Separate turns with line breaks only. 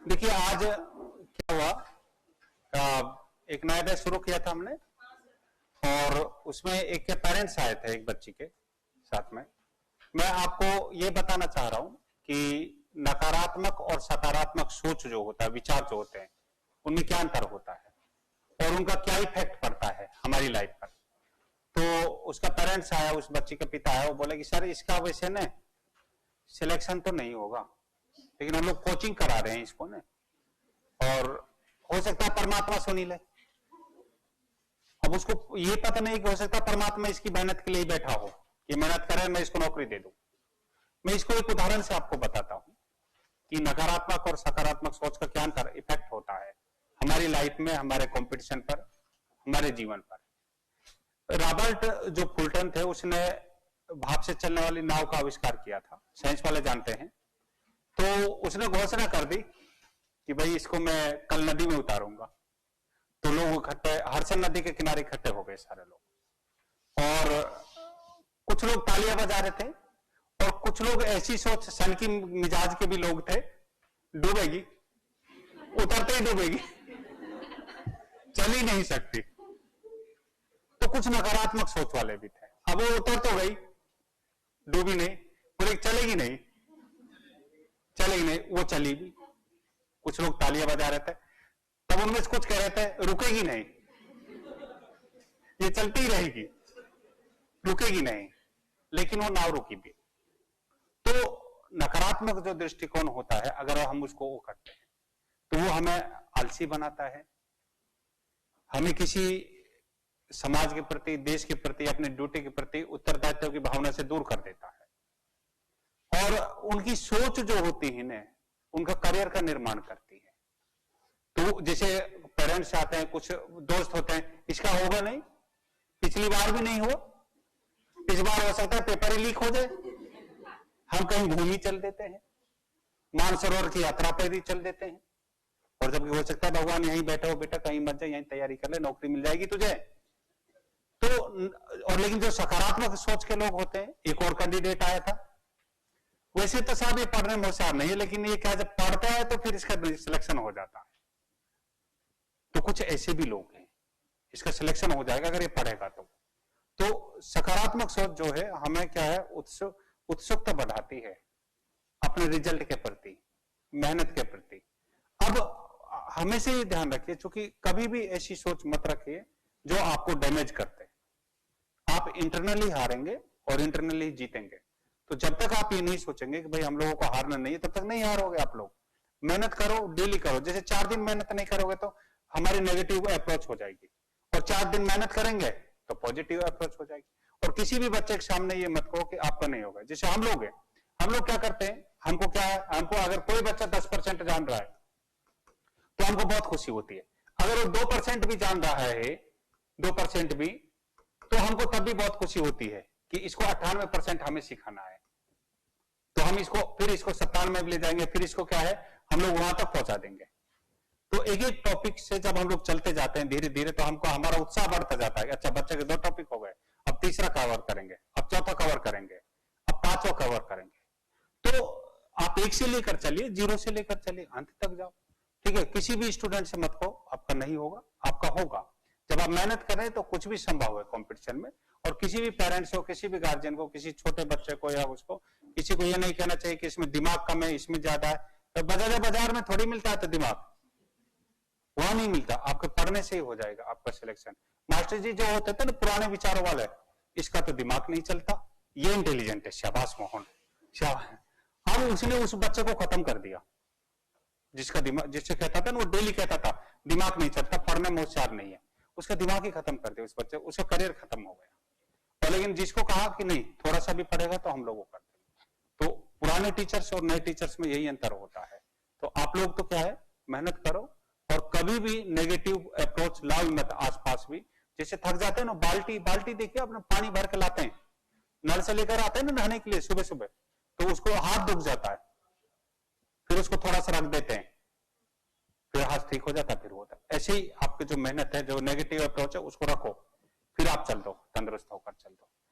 देखिए आज क्या हुआ, एक नया बैच शुरू किया था हमने और उसमें एक के पेरेंट्स आए थे एक बच्ची के साथ में। मैं आपको ये बताना चाह रहा हूं कि नकारात्मक और सकारात्मक सोच जो होता है, विचार जो होते हैं, उनमें क्या अंतर होता है और उनका क्या इफेक्ट पड़ता है हमारी लाइफ पर। तो उसका पेरेंट्स आया, उस बच्ची का पिता आया, वो बोले कि सर इसका वैसे न सिलेक्शन तो नहीं होगा, लेकिन हम लोग कोचिंग करा रहे हैं इसको न, और हो सकता है परमात्मा सुनी ले। अब उसको ये पता नहीं कि हो सकता है परमात्मा इसकी मेहनत के लिए ही बैठा हो, कि मेहनत करे मैं इसको नौकरी दे दूं। मैं इसको एक उदाहरण से आपको बताता हूं कि नकारात्मक और सकारात्मक सोच का क्या अंतर इफेक्ट होता है हमारी लाइफ में, हमारे कंपटीशन पर, हमारे जीवन पर। रॉबर्ट जो फुल्टन थे, उसने भाप से चलने वाली नाव का आविष्कार किया था, साइंस वाले जानते हैं। तो उसने घोषणा कर दी कि भाई इसको मैं कल नदी में उतारूंगा। तो लोग इकट्ठे हडसन नदी के किनारे इकट्ठे हो गए सारे लोग, और कुछ लोग तालियां बजा रहे थे और कुछ लोग ऐसी सोच, सन की मिजाज के भी लोग थे, डूबेगी, उतरते ही डूबेगी, चल ही नहीं सकती। तो कुछ नकारात्मक सोच वाले भी थे, अब वो उतर तो गई, डूबी नहीं, बोले चलेगी नहीं, चलेगी नहीं, वो चली भी। कुछ लोग तालियां बजा रहे थे, तब उनमें से कुछ कह रहे थे रुकेगी नहीं, ये चलती ही रहेगी, रुकेगी नहीं, लेकिन वो नाव रुकी भी। तो नकारात्मक जो दृष्टिकोण होता है, अगर हम उसको वो करते हैं तो वो हमें आलसी बनाता है, हमें किसी समाज के प्रति, देश के प्रति, अपनी ड्यूटी के प्रति उत्तरदायित्व की भावना से दूर कर देता है। और उनकी सोच जो होती है ना, उनका करियर का निर्माण करती है। तो जैसे पेरेंट्स आते हैं, कुछ दोस्त होते हैं, इसका होगा नहीं, पिछली बार भी नहीं हुआ, इस बार हो सकता है पेपर ही लीक हो जाए, हम कहीं घूम ही चल देते हैं, मानसरोवर की यात्रा पर ही चल देते हैं, और जबकि हो सकता है भगवान यहीं बैठे हो, बेटा कहीं मत जाए, यहीं तैयारी कर ले, नौकरी मिल जाएगी तुझे। तो और लेकिन जो सकारात्मक सोच के लोग होते हैं, एक और कैंडिडेट आया था, वैसे तो साहब ये पढ़ने में होशियार नहीं है, लेकिन ये क्या जब पढ़ता है तो फिर इसका सिलेक्शन हो जाता है। तो कुछ ऐसे भी लोग हैं, इसका सिलेक्शन हो जाएगा अगर ये पढ़ेगा तो सकारात्मक सोच जो है हमें क्या है, उत्सुकता बढ़ाती है अपने रिजल्ट के प्रति, मेहनत के प्रति। अब हमेशा ये ध्यान रखिए, क्योंकि कभी भी ऐसी सोच मत रखिए जो आपको डैमेज करते। आप इंटरनली हारेंगे और इंटरनली जीतेंगे। तो जब तक आप ये नहीं सोचेंगे कि भाई हम लोगों को हारना नहीं है, तब तक नहीं हारोगे आप लोग। मेहनत करो, डेली करो। जैसे 4 दिन मेहनत नहीं करोगे तो हमारी नेगेटिव अप्रोच हो जाएगी, और 4 दिन मेहनत करेंगे तो पॉजिटिव अप्रोच हो जाएगी। और किसी भी बच्चे के सामने ये मत कहो कि आपका नहीं होगा। जैसे हम लोग हैं, हम लोग क्या करते हैं, हमको क्या है, हमको अगर कोई बच्चा 10% जान रहा है तो हमको बहुत खुशी होती है। अगर वो 2% भी जान रहा है, 2% भी, तो हमको तब भी बहुत खुशी होती है कि इसको 98% हमें सिखाना है। तो हम इसको फिर इसको 97 में भी ले जाएंगे, फिर इसको क्या है, हम लोग वहां तक पहुंचा देंगे। तो एक एक टॉपिक से जब हम लोग चलते जाते हैं धीरे धीरे, तो हमको हमारा उत्साह बढ़ता जाता है। अच्छा, बच्चे के 2 टॉपिक हो गए, अब तीसरा कवर करेंगे, अब चौथा कवर करेंगे, अब 5वां कवर करेंगे। तो आप 1 से लेकर चलिए, 0 से लेकर चलिए, अंत तक जाओ। ठीक है, किसी भी स्टूडेंट से मत कहो आपका नहीं होगा, आपका होगा। जब आप मेहनत करें तो कुछ भी संभव है कंपटीशन में। और किसी भी पेरेंट्स को, किसी भी गार्जियन को, किसी छोटे बच्चे को या उसको, किसी को ये नहीं कहना चाहिए कि इसमें दिमाग कम है, इसमें ज्यादा है। तो बाजार में थोड़ी मिलता है तो दिमाग, वहां नहीं मिलता, आपके पढ़ने से ही हो जाएगा आपका सिलेक्शन। मास्टर जी जो होते थे ना पुराने विचारों वाले, इसका तो दिमाग नहीं चलता, ये इंटेलिजेंट है, शाबाश मोहन, शाबाश। अब उसने उस बच्चे को खत्म कर दिया, जिसका दिमाग, जिससे कहता था ना, वो डेली कहता था दिमाग नहीं चलता, पढ़ने में होशियार नहीं है, उसका दिमाग ही खत्म कर दिया उस बच्चे, उसका करियर खत्म हो गया। और लेकिन जिसको कहा कि नहीं थोड़ा सा भी पढ़ेगा तो हम लोग वो कर देंगे। तो पुराने टीचर्स और नए टीचर्स में यही अंतर होता है। तो आप लोग तो क्या है, मेहनत करो और कभी भी नेगेटिव अप्रोच लाओ मत आसपास भी। जैसे थक जाते हैं ना, बाल्टी देखिए अपने पानी भर के लाते हैं, नल से लेकर आते हैं ना नहाने के लिए सुबह सुबह, तो उसको हाथ दुख जाता है, फिर उसको थोड़ा सा रख देते हैं, फिर हाथ ठीक हो जाता है, फिर होता है। ऐसे ही आपकी जो मेहनत है, जो नेगेटिव अप्रोच है, उसको रखो, फिर आप चल दो, तंदुरुस्त होकर चल दो।